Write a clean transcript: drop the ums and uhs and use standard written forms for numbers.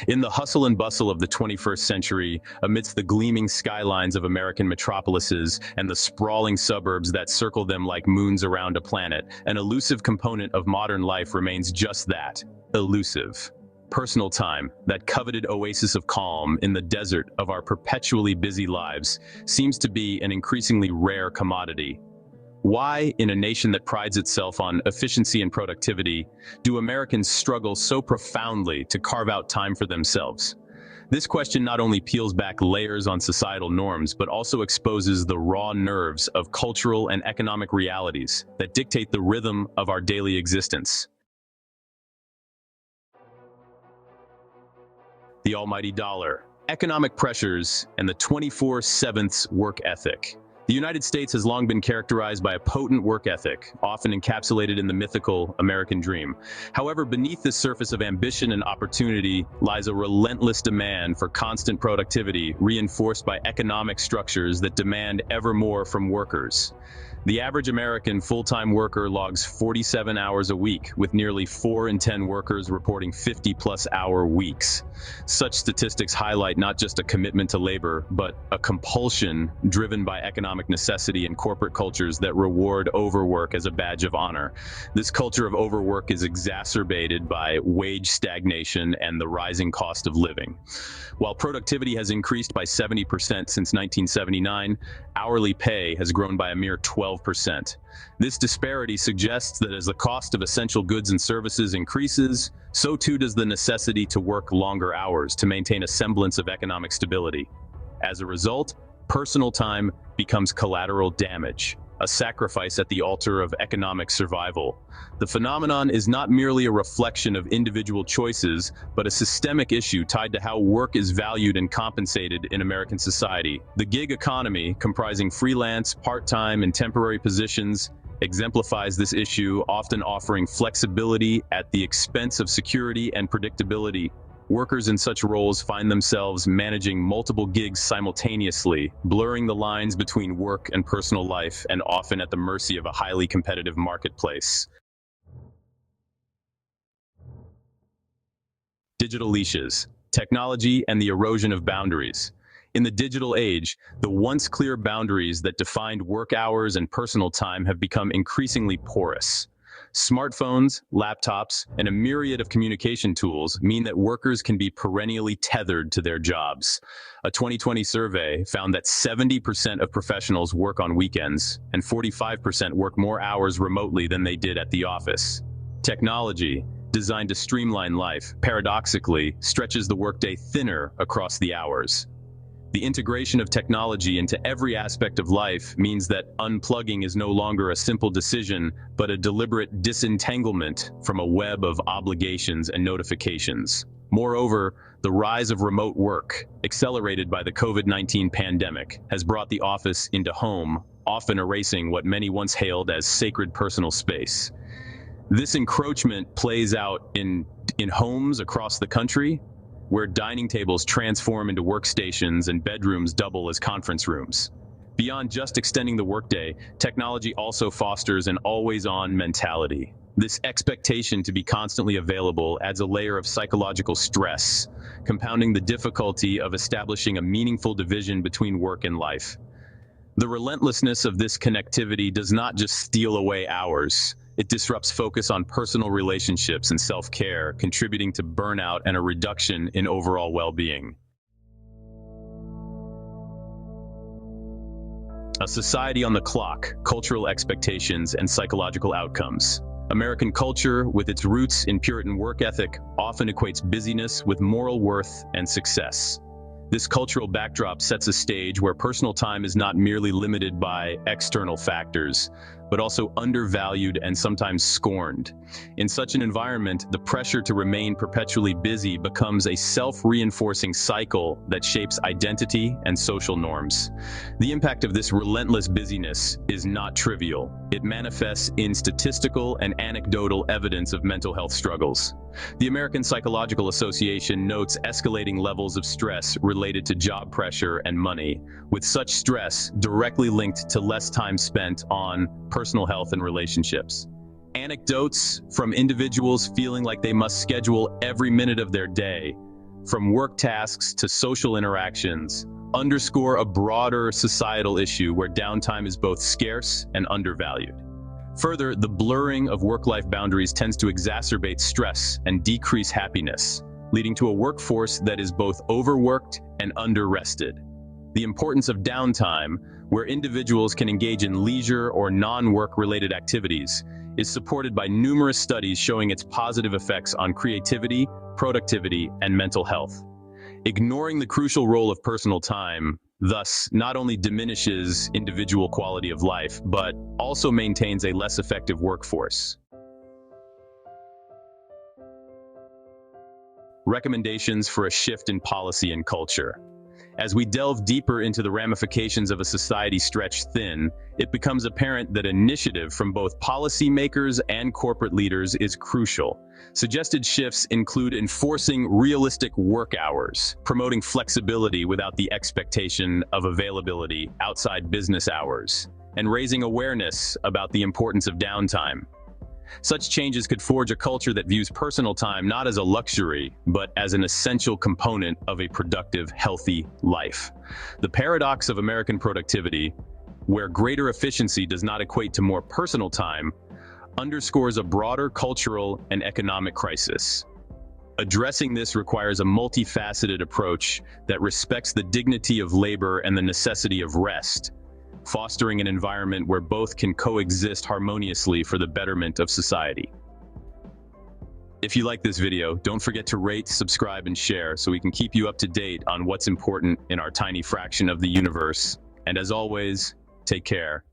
In the hustle and bustle of the 21st century, amidst the gleaming skylines of American metropolises and the sprawling suburbs that circle them like moons around a planet, an elusive component of modern life remains just that, elusive. Personal time, that coveted oasis of calm in the desert of our perpetually busy lives, seems to be an increasingly rare commodity. Why, in a nation that prides itself on efficiency and productivity, do Americans struggle so profoundly to carve out time for themselves? This question not only peels back layers on societal norms, but also exposes the raw nerves of cultural and economic realities that dictate the rhythm of our daily existence. The almighty dollar, economic pressures, and the 24/7 work ethic. The United States has long been characterized by a potent work ethic, often encapsulated in the mythical American dream. However, beneath this surface of ambition and opportunity lies a relentless demand for constant productivity, reinforced by economic structures that demand ever more from workers. The average American full-time worker logs 47 hours a week, with nearly 4 in 10 workers reporting 50-plus-hour weeks. Such statistics highlight not just a commitment to labor, but a compulsion driven by economic necessity and corporate cultures that reward overwork as a badge of honor. This culture of overwork is exacerbated by wage stagnation and the rising cost of living. While productivity has increased by 70% since 1979, hourly pay has grown by a mere 12%. This disparity suggests that as the cost of essential goods and services increases, so too does the necessity to work longer hours to maintain a semblance of economic stability. As a result, personal time becomes collateral damage, a sacrifice at the altar of economic survival. The phenomenon is not merely a reflection of individual choices, but a systemic issue tied to how work is valued and compensated in American society. The gig economy, comprising freelance, part-time, and temporary positions, exemplifies this issue, often offering flexibility at the expense of security and predictability. Workers in such roles find themselves managing multiple gigs simultaneously, blurring the lines between work and personal life, and often at the mercy of a highly competitive marketplace. Digital leashes, technology, and the erosion of boundaries. In the digital age, the once clear boundaries that defined work hours and personal time have become increasingly porous. Smartphones, laptops, and a myriad of communication tools mean that workers can be perennially tethered to their jobs. A 2020 survey found that 70% of professionals work on weekends, and 45% work more hours remotely than they did at the office. Technology, designed to streamline life, paradoxically stretches the workday thinner across the hours. The integration of technology into every aspect of life means that unplugging is no longer a simple decision, but a deliberate disentanglement from a web of obligations and notifications. Moreover, the rise of remote work, accelerated by the COVID-19 pandemic, has brought the office into home, often erasing what many once hailed as sacred personal space. This encroachment plays out in homes across the country, where dining tables transform into workstations and bedrooms double as conference rooms. Beyond just extending the workday, technology also fosters an always-on mentality. This expectation to be constantly available adds a layer of psychological stress, compounding the difficulty of establishing a meaningful division between work and life. The relentlessness of this connectivity does not just steal away hours. It disrupts focus on personal relationships and self-care, contributing to burnout and a reduction in overall well-being. A society on the clock, cultural expectations, and psychological outcomes. American culture, with its roots in Puritan work ethic, often equates busyness with moral worth and success. This cultural backdrop sets a stage where personal time is not merely limited by external factors, but also undervalued and sometimes scorned. In such an environment, the pressure to remain perpetually busy becomes a self-reinforcing cycle that shapes identity and social norms. The impact of this relentless busyness is not trivial. It manifests in statistical and anecdotal evidence of mental health struggles. The American Psychological Association notes escalating levels of stress related to job pressure and money, with such stress directly linked to less time spent on personal health and relationships. Anecdotes from individuals feeling like they must schedule every minute of their day, from work tasks to social interactions, underscore a broader societal issue where downtime is both scarce and undervalued. Further, the blurring of work-life boundaries tends to exacerbate stress and decrease happiness, leading to a workforce that is both overworked and under-rested. The importance of downtime, where individuals can engage in leisure or non-work-related activities, is supported by numerous studies showing its positive effects on creativity, productivity, and mental health. Ignoring the crucial role of personal time, thus, not only diminishes individual quality of life, but also maintains a less effective workforce. Recommendations for a shift in policy and culture. As we delve deeper into the ramifications of a society stretched thin, it becomes apparent that initiative from both policymakers and corporate leaders is crucial. Suggested shifts include enforcing realistic work hours, promoting flexibility without the expectation of availability outside business hours, and raising awareness about the importance of downtime. Such changes could forge a culture that views personal time not as a luxury, but as an essential component of a productive, healthy life. The paradox of American productivity, where greater efficiency does not equate to more personal time, underscores a broader cultural and economic crisis. Addressing this requires a multifaceted approach that respects the dignity of labor and the necessity of rest, fostering an environment where both can coexist harmoniously for the betterment of society. If you like this video, don't forget to rate, subscribe, and share so we can keep you up to date on what's important in our tiny fraction of the universe. And as always, take care.